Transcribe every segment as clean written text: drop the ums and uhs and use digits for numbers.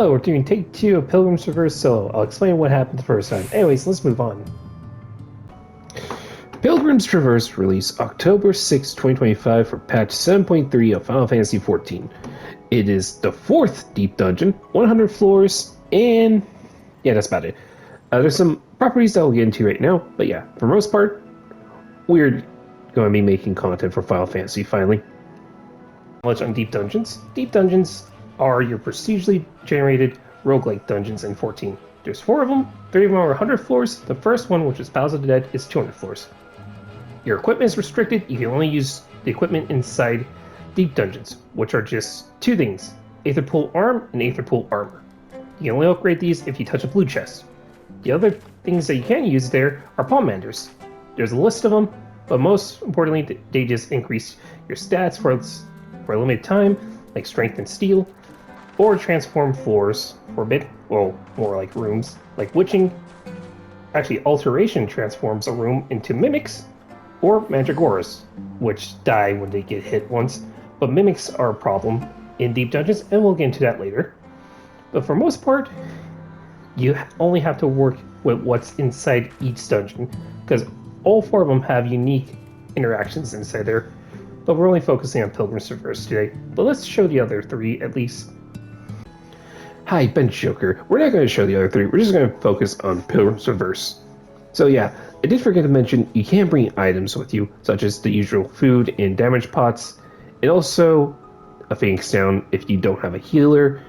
Hello, we're doing take 2 of Pilgrim's Traverse Solo. I'll explain what happened the first time. Anyways, let's move on. Pilgrim's Traverse released October 6, 2025 for patch 7.3 of Final Fantasy XIV. It is the 4th deep dungeon, 100 floors, and yeah, that's about it. There's some properties that we'll get into right now, but yeah, for the most part, we're going to be making content for Final Fantasy finally. Much on deep dungeons. Deep dungeons are your procedurally generated roguelike dungeons in 14. There's 4 of them, 3 of them are 100 floors. The first one, which is Palace of the Dead, is 200 floors. Your equipment is restricted. You can only use the equipment inside deep dungeons, which are just 2 things: Aether Pool Arm and Aether Pool Armor. You can only upgrade these if you touch a blue chest. The other things that you can use there are Palmanders. There's a list of them, but most importantly, they just increase your stats for a limited time, like Strength and Steel, or transform floors for a bit, well, more like rooms, like Witching. Actually, Alteration transforms a room into Mimics, or Mandragoras, which die when they get hit once, but Mimics are a problem in deep dungeons, and we'll get into that later. But for most part, you only have to work with what's inside each dungeon, because all 4 of them have unique interactions inside there, but we're only focusing on Pilgrim's Traverse today. But let's show the other 3 at least. Hi, Bench Joker. We're not going to show the other 3, we're just going to focus on Pilgrim's Traverse. So yeah, I did forget to mention you can bring items with you, such as the usual food and damage pots, and also a Phoenix Down if you don't have a healer.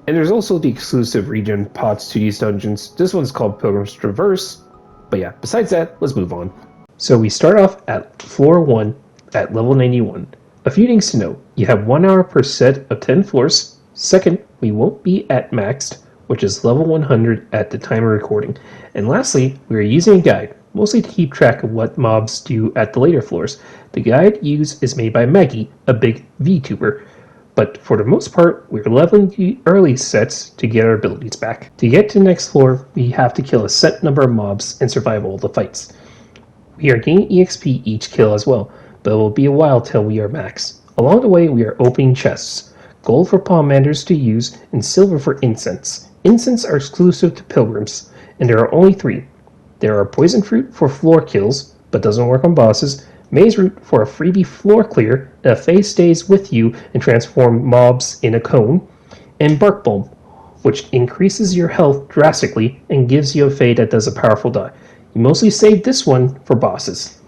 And there's also the exclusive regen pots to these dungeons. This one's called Pilgrim's Traverse. But yeah, besides that, let's move on. So we start off at floor 1 at level 91. A few things to note: you have 1 hour per set of 10 floors. Second, we won't be at maxed, which is level 100 at the time of recording. And lastly, we are using a guide, mostly to keep track of what mobs do at the later floors. The guide used is made by Maggie, a big VTuber. But for the most part, we're leveling the early sets to get our abilities back. To get to the next floor, we have to kill a set number of mobs and survive all the fights. We are gaining EXP each kill as well, but it will be a while till we are max. Along the way, we are opening chests. Gold for Palmanders to use, and silver for incense. Incense are exclusive to pilgrims, and there are only 3. There are poison fruit for floor kills, but doesn't work on bosses, maze root for a freebie floor clear that phase stays with you and transform mobs in a cone, and bark bulb, which increases your health drastically and gives you a fade that does a powerful die. You mostly save this one for bosses.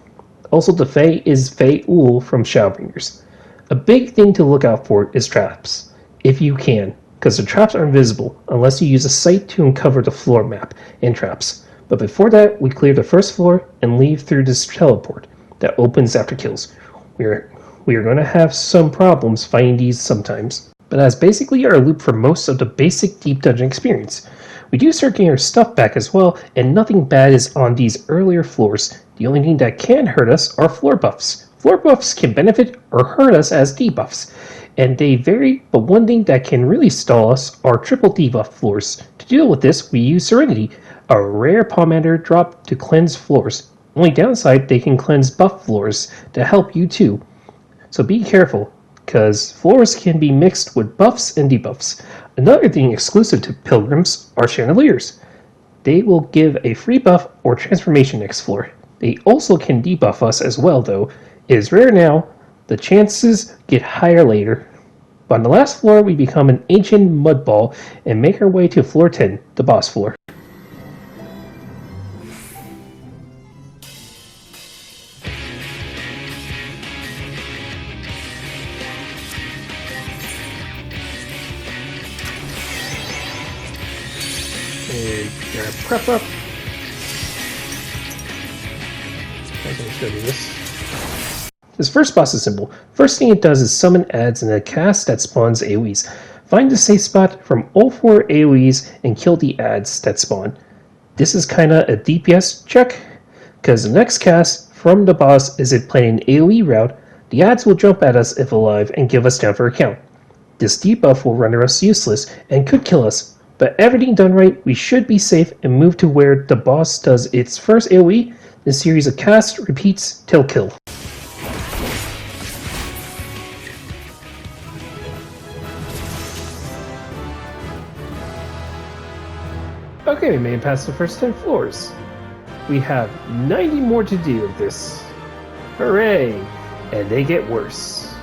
Also, the Fae is Fae Ul from Shadowbringers. A big thing to look out for is traps, if you can, because the traps are invisible unless you use a sight to uncover the floor map and traps. But before that, we clear the first floor and leave through this teleport that opens after kills. We are going to have some problems finding these sometimes, but that's basically our loop for most of the basic deep dungeon experience. We do start getting our stuff back as well, and nothing bad is on these earlier floors. The only thing that can hurt us are floor buffs. Floor buffs can benefit or hurt us as debuffs, and they vary, but one thing that can really stall us are triple debuff floors. To deal with this, we use Serenity, a rare Palmander drop to cleanse floors. Only downside, they can cleanse buff floors to help you too. So be careful, because floors can be mixed with buffs and debuffs. Another thing exclusive to pilgrims are chandeliers. They will give a free buff or transformation next floor. They also can debuff us as well, though. It is rare now, the chances get higher later. But on the last floor, we become an ancient mud ball and make our way to floor 10, the boss floor. And gotta prep up. I'm going to show you this. This first boss is simple. First thing it does is summon adds in a cast that spawns AoEs. Find a safe spot from all 4 AoEs and kill the adds that spawn. This is kinda a DPS check, because the next cast from the boss is it playing an AoE route. The adds will jump at us if alive and give us down for a count. This debuff will render us useless and could kill us, but everything done right, we should be safe and move to where the boss does its first AoE. The series of casts repeats till kill. Okay, we made it past the first 10 floors. We have 90 more to do of this. Hooray! And they get worse.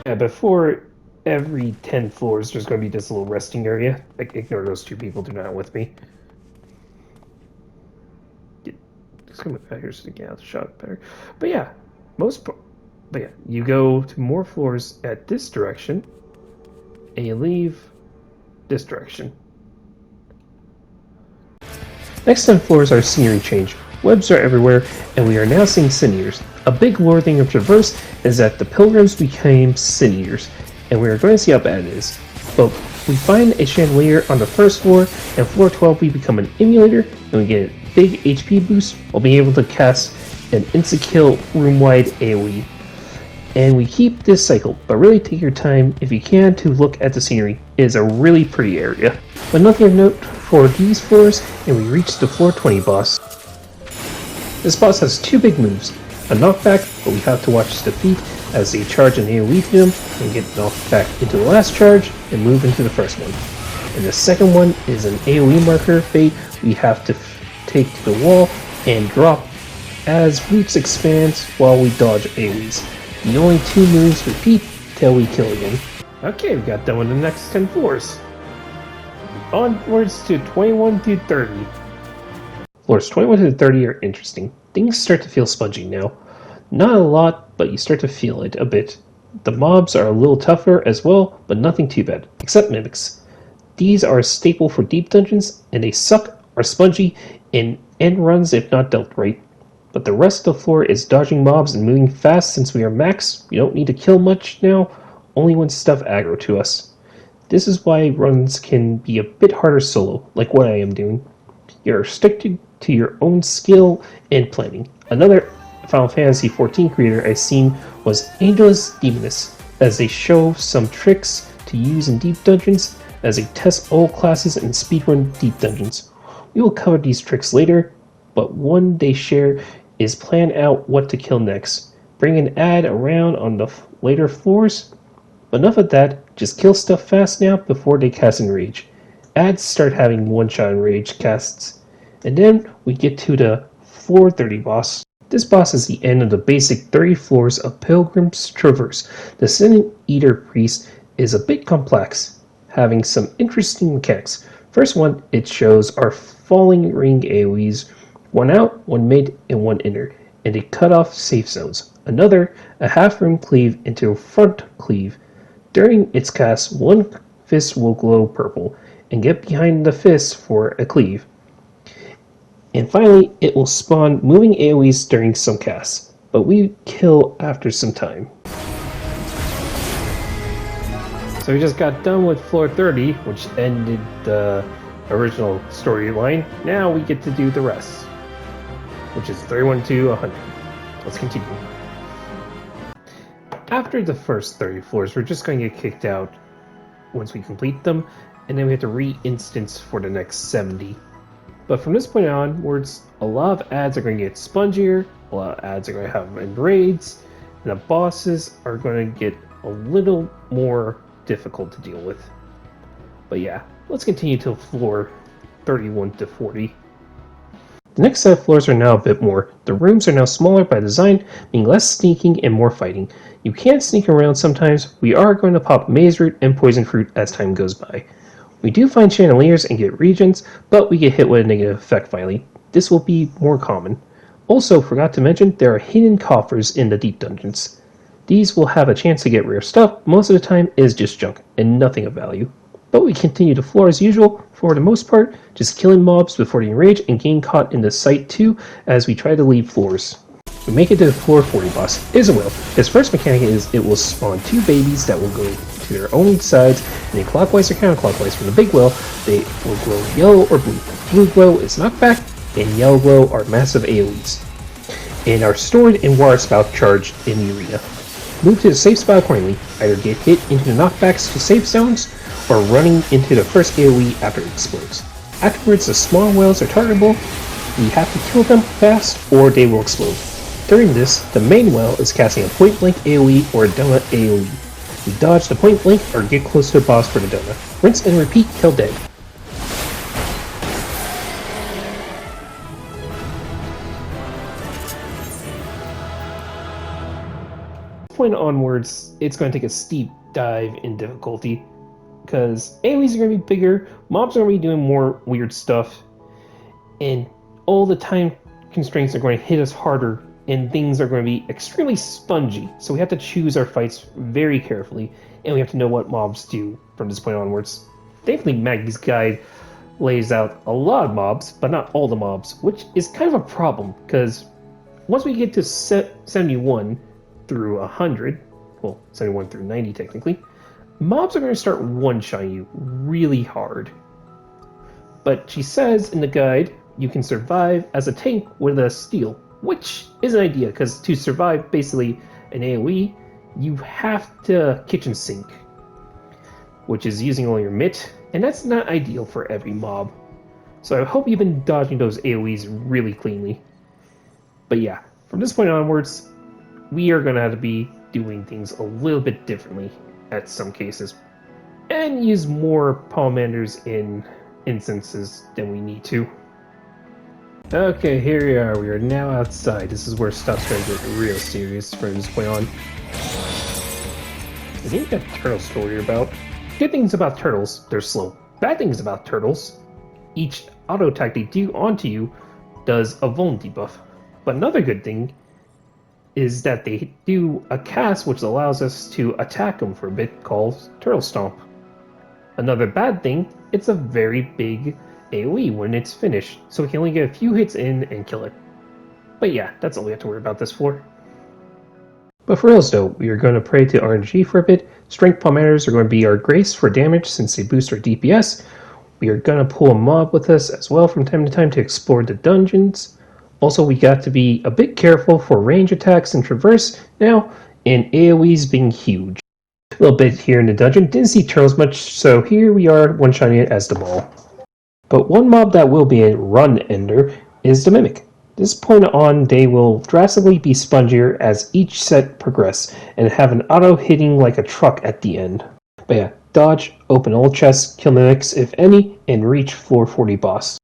Yeah, before every 10 floors, there's going to be this little resting area. Like, ignore those two people, they're not with me. Just come back here so to get out the shot better. But yeah, you go to more floors at this direction, and you leave this direction. Next 10 floors are scenery change. Webs are everywhere, and we are now seeing sin eaters. A big lore thing of Traverse is that the Pilgrims became sin eaters, and we are going to see how bad it is. But we find a chandelier on the first floor, and floor 12 we become an emulator, and we get a big HP boost while being able to cast an insta-kill room-wide AoE. And we keep this cycle, but really take your time if you can to look at the scenery. It is a really pretty area. But nothing of note for these floors, and we reach the floor 20 boss. This boss has two big moves, a knockback, but we have to watch the feet as they charge an AoE to them and get knocked back into the last charge and move into the first one. And the second one is an AoE marker bait we have to take to the wall and drop as roots expands while we dodge AoEs. The only two moves repeat till we kill again. Okay, we got done with the next 10 floors. Onwards to 21 to 30. Floors 21 to 30 are interesting. Things start to feel spongy now. Not a lot, but you start to feel it a bit. The mobs are a little tougher as well, but nothing too bad, except mimics. These are a staple for deep dungeons, and they suck, are spongy, and end runs if not dealt right. But the rest of the floor is dodging mobs and moving fast. Since we are max, we don't need to kill much now, only when stuff aggro to us. This is why runs can be a bit harder solo, like what I am doing. You're restricted to your own skill and planning. Another Final Fantasy XIV creator I've seen was Angelus Demonus, as they show some tricks to use in deep dungeons as they test all classes and speedrun deep dungeons. We will cover these tricks later, but one they share is plan out what to kill next. Bring an ad around on the later floors. But enough of that, just kill stuff fast now before they cast Enrage. Ads start having one-shot Enrage casts. And then we get to the floor 30 boss. This boss is the end of the basic 30 floors of Pilgrim's Traverse. The Sin Eater Priest is a bit complex, having some interesting mechanics. First one, it shows our falling ring AoEs, one out, one mid, and one inner, and they cut off safe zones. Another, a half room cleave into a front cleave. During its cast, one fist will glow purple, and get behind the fist for a cleave. And finally, it will spawn moving AoEs during some casts, but we kill after some time. So we just got done with floor 30, which ended the original storyline. Now we get to do the rest, which is 31 to 100. Let's continue. After the first 30 floors, we're just going to get kicked out once we complete them, and then we have to re-instance for the next 70. But from this point onwards, a lot of ads are going to get spongier, a lot of ads are going to have raids, and the bosses are going to get a little more difficult to deal with. But yeah, let's continue to floor 31 to 40. The next set of floors are now a bit more. The rooms are now smaller by design, meaning less sneaking and more fighting. You can sneak around sometimes. We are going to pop maze root and poison fruit as time goes by. We do find chandeliers and get regions, but we get hit with a negative effect finally. This will be more common. Also, forgot to mention, there are hidden coffers in the deep dungeons. These will have a chance to get rare stuff. Most of the time it is just junk and nothing of value. But we continue to floor as usual, for the most part, just killing mobs before they enrage and getting caught in the sight too as we try to leave floors. We make it to the floor 40 boss, Isabel. His first mechanic is it will spawn two babies that will go to their own sides, and then clockwise or counterclockwise from the big well, they will glow yellow or blue. Blue glow is knockback, and yellow glow are massive AoEs, and are stored in water spout charged in the arena. Move to the safe spot accordingly, either get hit into the knockbacks to safe zones, or running into the first AoE after it explodes. Afterwards, the small whales are targetable. We have to kill them fast, or they will explode. During this, the main whale is casting a point-blank AoE or a donut AoE. We dodge the point-blank or get close to the boss for the donut. Rinse and repeat till dead. point onwards, it's going to take a steep dive in difficulty, because AoEs are going to be bigger, mobs are going to be doing more weird stuff, and all the time constraints are going to hit us harder, and things are going to be extremely spongy. So we have to choose our fights very carefully, and we have to know what mobs do from this point onwards. Thankfully, Maggie's guide lays out a lot of mobs, but not all the mobs, which is kind of a problem, because once we get to 71 through 100, well, 71 through 90 technically, mobs are going to start one-shotting you really hard. But she says in the guide, you can survive as a tank with a steal, which is an idea, because to survive basically an AoE, you have to kitchen sink, which is using all your mitt, and that's not ideal for every mob. So I hope you've been dodging those AoEs really cleanly. But yeah, from this point onwards, we are going to have to be doing things a little bit differently at some cases, and use more Polemanders in instances than we need to. Okay, here we are. We are now outside. This is where stuff's going to get real serious from this point on. I think that turtle story about. Good things about turtles, they're slow. Bad things about turtles, each auto attack they do onto you does a vuln debuff. But another good thing is that they do a cast which allows us to attack them for a bit called Turtle Stomp. Another bad thing, it's a very big AoE when it's finished, so we can only get a few hits in and kill it. But yeah, that's all we have to worry about this floor. But for reals though, we are going to pray to RNG for a bit. Strength Polemanders are going to be our grace for damage since they boost our DPS. We are going to pull a mob with us as well from time to time to explore the dungeons. Also, we got to be a bit careful for range attacks and traverse now, and AoEs being huge. A little bit here in the dungeon, didn't see turtles much, so here we are one-shotting it as the ball. But one mob that will be a run ender is the Mimic. This point on, they will drastically be spongier as each set progress, and have an auto hitting like a truck at the end. But yeah, dodge, open all chests, kill Mimics if any, and reach floor 40 boss.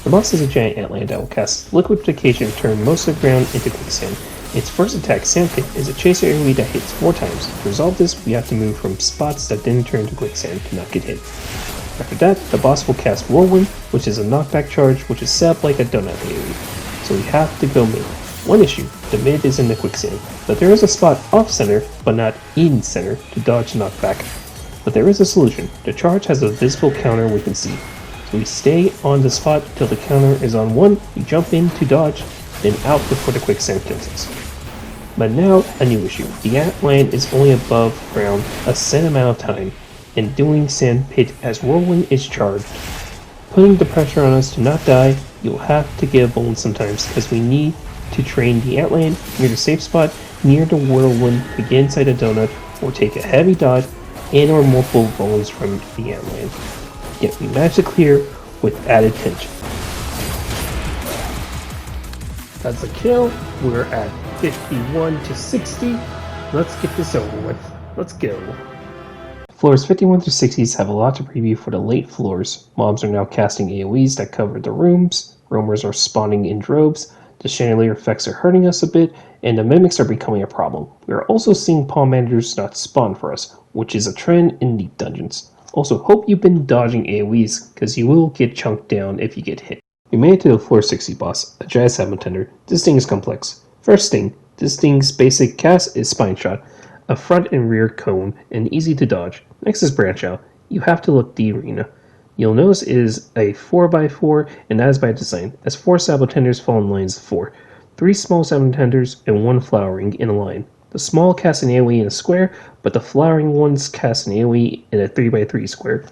The boss is a giant antlion that will cast Liquefaction and turn most of the ground into quicksand. Its first attack, Sandpit, is a chaser AoE that hits 4 times. To resolve this, we have to move from spots that didn't turn to quicksand to not get hit. After that, the boss will cast Whirlwind, which is a knockback charge which is set up like a donut AoE. So we have to go mid. One issue, the mid is in the quicksand, but there is a spot off center, but not in center, to dodge knockback. But there is a solution. The charge has a visible counter we can see. So we stay on the spot till the counter is on 1, we jump in to dodge, then out before the quicksand kills us. But now, a new issue. The antlion is only above ground a set amount of time, and doing Sandpit as Whirlwind is charged. Putting the pressure on us to not die, you'll have to get a bone sometimes, because we need to train the antlion near the safe spot, near the Whirlwind to get inside a donut, or take a heavy dodge, and or multiple bones from the antlion. Yet we managed to clear with added tension. That's a kill. We're at 51 to 60. Let's get this over with. Let's go. Floors 51 through 60s have a lot to preview for the late floors. Mobs are now casting AoEs that cover the rooms. Roamers are spawning in droves. The chandelier effects are hurting us a bit, and the mimics are becoming a problem. We are also seeing Polemanders not spawn for us, which is a trend in the dungeons. Also, hope you've been dodging AoEs, because you will get chunked down if you get hit. We made it to the floor 60 boss, a giant Sabontender. This thing is complex. First thing, this thing's basic cast is Spine Shot, a front and rear cone, and easy to dodge. Next is Branch Out. You have to look the arena. You'll notice it is a 4x4, and that is by design, as 4 Sabotenders fall in lines of 4. 3 small Sabotenders and 1 flowering in a line. The small cast an AoE in a square, but the flowering ones cast an AoE in a 3x3 square.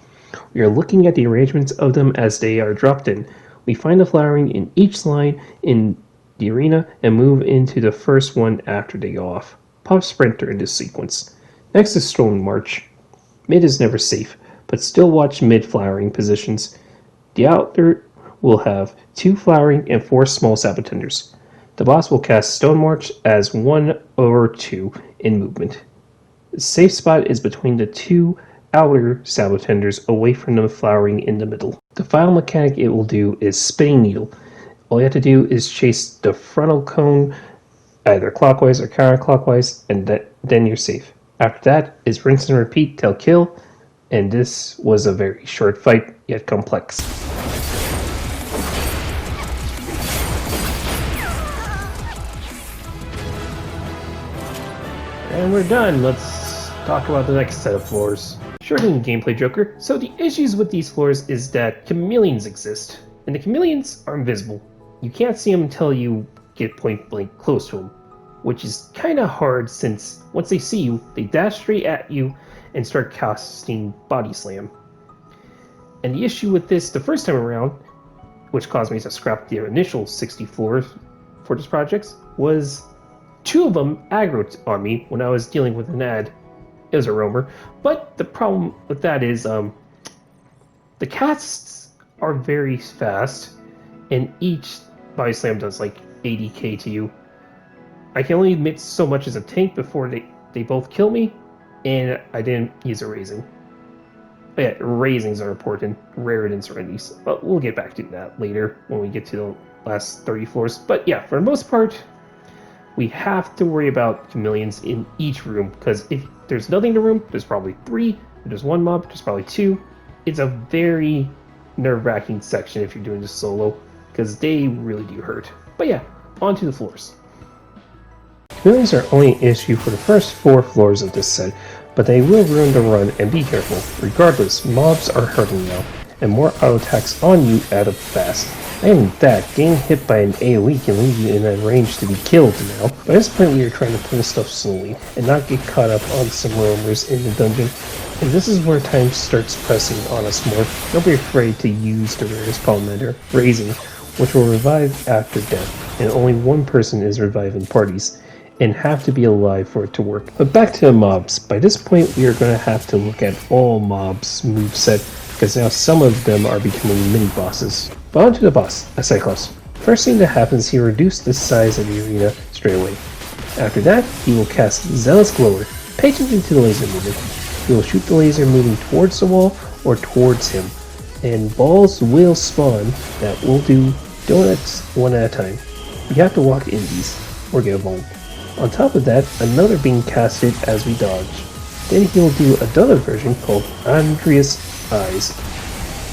We are looking at the arrangements of them as they are dropped in. We find the flowering in each line in the arena and move into the first one after they go off. Pop Sprinter in this sequence. Next is Strolling March. Mid is never safe, but still watch mid flowering positions. The outer will have 2 flowering and 4 small Sabotenders. The boss will cast Stone March as 1 or 2 in movement. The safe spot is between the 2 outer Sabotenders away from the flowering in the middle. The final mechanic it will do is Spinning Needle. All you have to do is chase the frontal cone either clockwise or counterclockwise, and then you're safe. After that is rinse and repeat till kill, and this was a very short fight, yet complex. And we're done. Let's talk about the next set of floors. Shortening gameplay, Joker. So the issues with these floors is that chameleons exist, and the chameleons are invisible. You can't see them until you get point blank close to them, which is kinda hard since once they see you, they dash straight at you and start casting Body Slam. And the issue with this the first time around, which caused me to scrap the initial 60 floors for this project, was 2 of them aggroed on me when I was dealing with an ad. It was a roamer, but the problem with that is the casts are very fast, and each Body Slam does like 80k to you. I can only admit so much as a tank before they both kill me, and I didn't use a raising. But yeah, raisings are important, rarer than serenities, but we'll get back to that later when we get to the last 30 floors. But yeah, for the most part, we have to worry about chameleons in each room, because if there's nothing in the room, there's probably 3. If there's 1 mob, there's probably 2. It's a very nerve-wracking section if you're doing this solo, because they really do hurt. But yeah, on to the floors. Chameleons are only an issue for the first 4 floors of this set, but they will ruin the run, and be careful. Regardless, mobs are hurting now, and more auto attacks on you add up fast. And that, getting hit by an AoE can leave you in a range to be killed now. By this point we are trying to play stuff slowly, and not get caught up on some roamers in the dungeon. And this is where time starts pressing on us more. Don't be afraid to use the rarest polymeter, Raising, which will revive after death, and only 1 person is revived in parties, and have to be alive for it to work. But back to the mobs. By this point we are going to have to look at all mobs' moveset, because now some of them are becoming mini-bosses. But on to the boss, a Cyclops. First thing that happens, he reduced the size of the arena straight away. After that, he will cast Zealous Glower. Pay attention to the laser movement. He will shoot the laser moving towards the wall or towards him, and balls will spawn that will do donuts one at a time. You have to walk in these, or get a bone. On top of that, another being casted as we dodge. Then he will do another version called Andreas Eyes,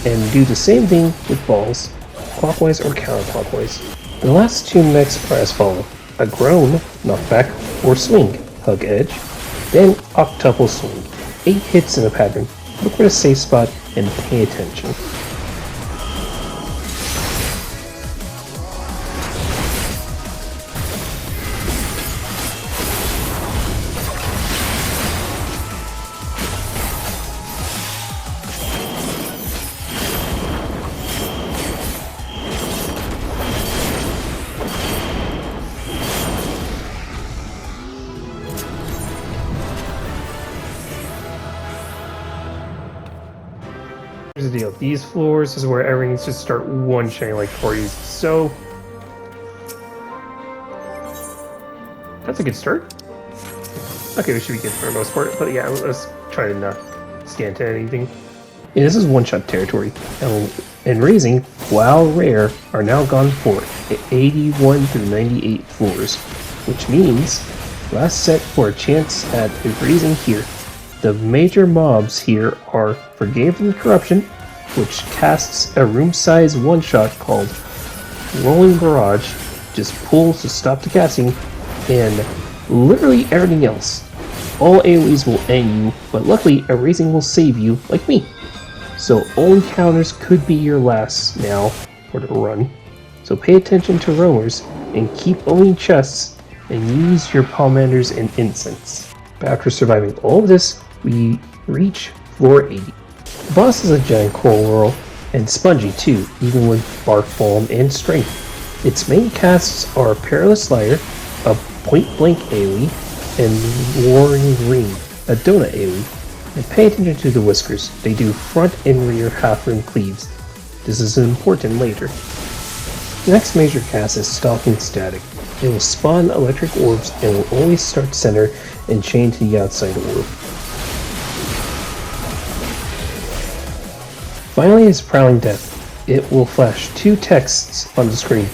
and do the same thing with balls, clockwise or counterclockwise. The last 2 mechs are as follow: a groan, knockback, or swing, hug edge, then octuple swing. 8 hits in a pattern. Look for the safe spot and pay attention. Here's the deal. These floors is where everything's just start one-shotting like parties. So that's a good start. Okay, we should be good for the most part. But yeah, let's try to not scan to anything. Yeah, this is one-shot territory. And raising, while rare, are now gone for 81 through 98 floors, which means last set for a chance at a raising here. The major mobs here are Forgave from Corruption, which casts a room-size one-shot called Rolling Barrage, just pulls to stop the casting, and literally everything else. All AoEs will end you, but luckily a raising will save you, like me. So all encounters could be your last now for the run. So pay attention to roamers, and keep owning chests, and use your pomander and incense. But after surviving all of this, we reach floor 80. The boss is a giant coral whirl, and spongy too, even with bark bomb and strength. Its main casts are Perilous Liar, a point-blank AoE, and Roaring Ring, a donut AoE. And pay attention to the whiskers, they do front and rear half-room cleaves. This is important later. The next major cast is Stalking Static. It will spawn electric orbs and will always start center and chain to the outside orb. Finally is Prowling Death. It will flash 2 texts on the screen.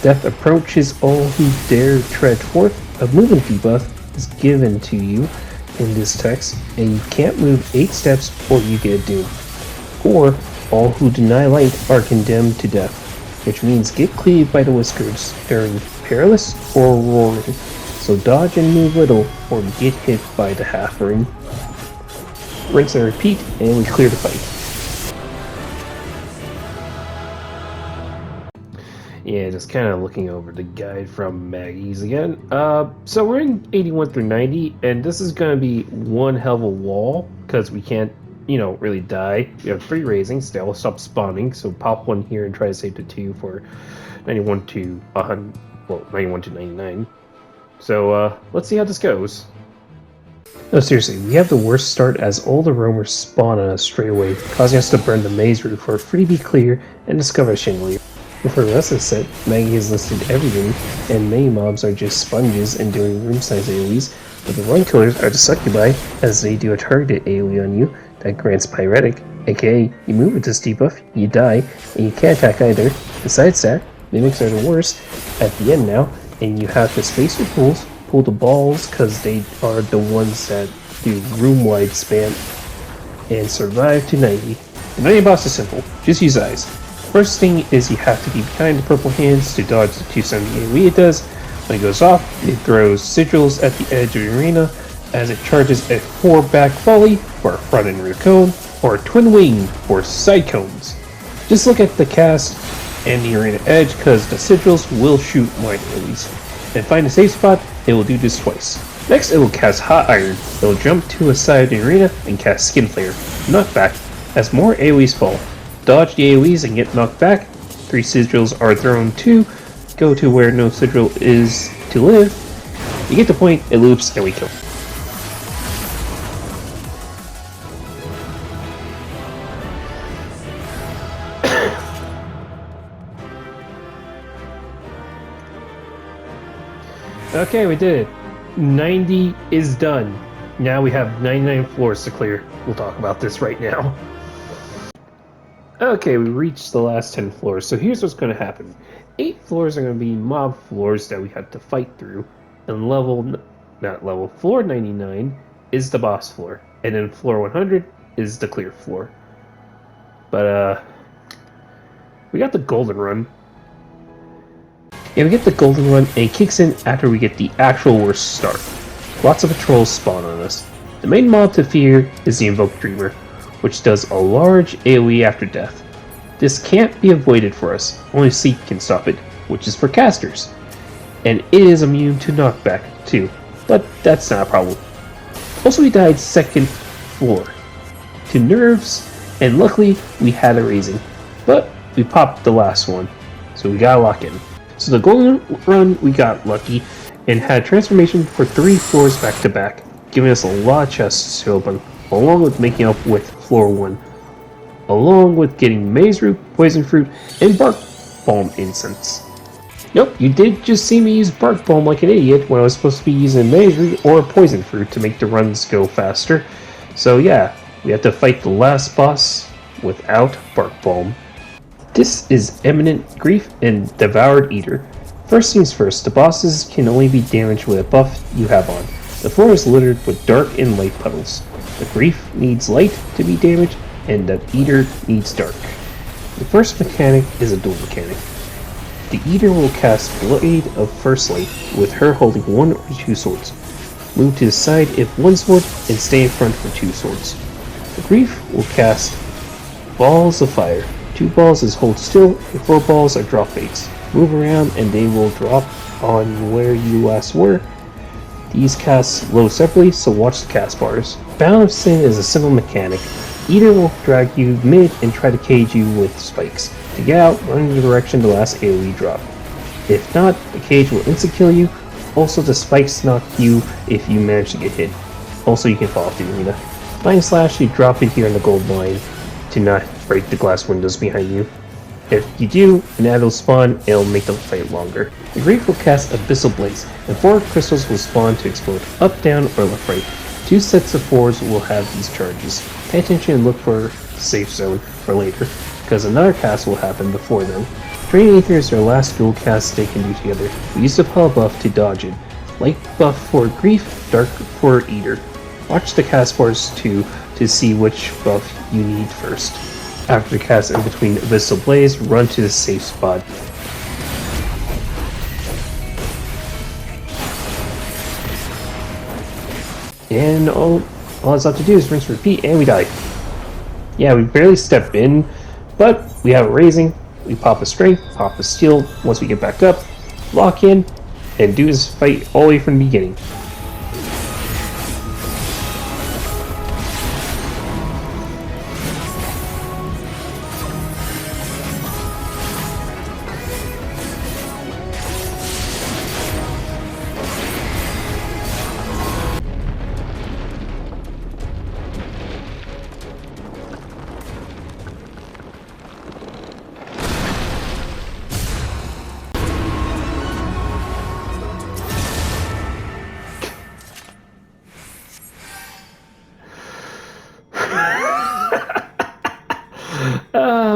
death approaches all who dare tread forth, a movement debuff is given to you in this text, and you can't move 8 steps or you get doomed. Or, all who deny light are condemned to death, which means get cleaved by the whiskers during perilous or roaring, so dodge and move little or get hit by the half ring. Rinse and repeat, and we clear the fight. Yeah, just kind of looking over the guide from Maggie's again. So we're in 81 through 90, and this is going to be one hell of a wall, because we can't, really die. We have 3 raisings, they all stop spawning, so pop 1 here and try to save the 2 for 91 to 100, well, 91 to 99. So, let's see how this goes. No, seriously, we have the worst start as all the roamers spawn on us straight away, causing us to burn the maze route for a freebie clear and discover Shingly. For the rest of the set, Maggie has listed everything, and many mobs are just sponges and doing room size AoEs, but the run killers are the succubi, as they do a targeted AoE on you that grants Pyretic, aka you move with this debuff, you die, and you can't attack either. Besides that, mimics are the worst at the end now, and you have to space your pulls, pull the balls, cause they are the ones that do room-wide spam, and survive to 90. The 90 boss is simple, just use eyes. First thing is you have to be behind the purple hands to dodge the 270 AoE it does. When it goes off, it throws sigils at the edge of the arena as it charges a 4 back volley for a front and rear cone, or a twin wing for side cones. Just look at the cast and the arena edge because the sigils will shoot wide AoEs. And find a safe spot, it will do this twice. Next it will cast Hot Iron, it will jump to a side of the arena and cast Skin Flare, knockback, as more AoEs fall. Dodge the AoEs and get knocked back. 3 sigils are thrown to go to where no sigil is to live. You get the point, it loops, and we kill. Okay, we did it. 90 is done. Now we have 99 floors to clear. We'll talk about this right now. Okay, we reached the last 10 floors, so here's what's going to happen. 8 floors are going to be mob floors that we have to fight through, and floor 99 is the boss floor, and then floor 100 is the clear floor. But, we got the golden run. Yeah, we get the golden run, and it kicks in after we get the actual worst start. Lots of patrols spawn on us. The main mob to fear is the Invoked Dreamer, which does a large AoE after death. This can't be avoided for us, only Seek can stop it, which is for casters. And it is immune to knockback too, but that's not a problem. Also, we died 2nd floor to nerves, and luckily we had a raising, but we popped the last one, so we gotta lock in. So the golden run, we got lucky and had transformation for 3 floors back to back, giving us a lot of chests to open, along with making up with floor 1, along with getting maze root, poison fruit, and bark balm incense. Nope, you did just see me use bark balm like an idiot when I was supposed to be using maze root or poison fruit to make the runs go faster. So yeah, we have to fight the last boss without bark balm. This is Eminent Grief and Devoured Eater. First things first, the bosses can only be damaged with a buff you have on. The floor is littered with dark and light puddles. The Grief needs light to be damaged, and the Eater needs dark. The first mechanic is a dual mechanic. The Eater will cast Blade of First Light with her holding 1 or 2 swords. Move to the side if 1 sword, and stay in front for 2 swords. The Grief will cast Balls of Fire. 2 balls is hold still, and 4 balls are drop baits. Move around and they will drop on where you last were. These casts load separately, so watch the cast bars. Bound of Sin is a simple mechanic. Eater will drag you mid and try to cage you with spikes. To get out, run in the direction the last AoE drop. If not, the cage will insta-kill you. Also, the spikes knock you if you manage to get hit. Also, you can fall off the arena. Flying Slash, you drop it here on the gold line to not break the glass windows behind you. If you do, an ad will spawn, it'll make the fight longer. The Grief will cast Abyssal Blaze, and 4 crystals will spawn to explode up, down, or left, right. 2 sets of 4s will have these charges. Pay attention and look for safe zone for later. because another cast will happen before them. Drain Ether is our last dual cast they can do together. We use the Power buff to dodge it. Light buff for Grief, Dark for Eater. Watch the cast bars too to see which buff you need first. After the cast in between Abyssal Blaze, run to the safe spot. And all it's left to do is rinse, repeat, and we die. Yeah, we barely step in, but we have a raising. We pop a strength, pop a steel. Once we get back up, lock in, and do this fight all the way from the beginning.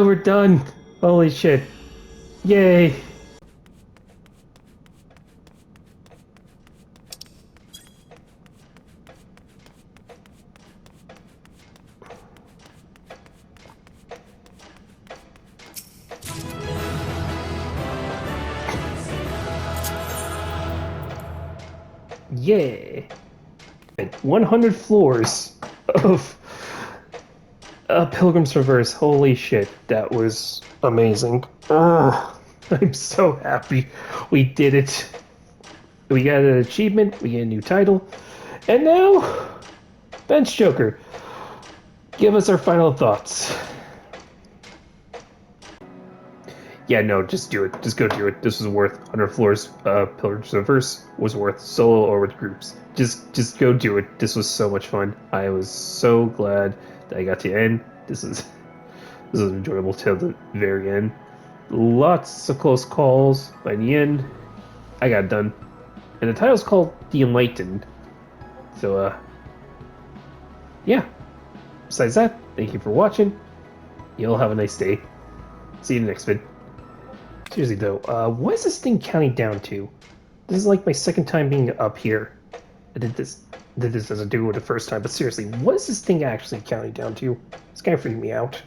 We're done. Holy shit. Yay. Yeah. 100 floors of Pilgrim's Reverse. Holy shit, that was amazing. I'm so happy we did it. We got an achievement, we get a new title, and now, Bench Joker, give us our final thoughts. Yeah, no, just do it. Just go do it. This was worth 100 floors. Pilgrim's Reverse was worth solo or with groups. Just go do it. This was so much fun. I was so glad that I got to end. This was enjoyable till the very end. Lots of close calls. By the end, I got done. And the title's called The Enlightened. So, yeah. Besides that, thank you for watching. You'll have a nice day. See you in the next vid. Seriously though, what is this thing counting down to? This is like my second time being up here. I did this as a duo the first time, but seriously, what is this thing actually counting down to? It's kind of freaking me out.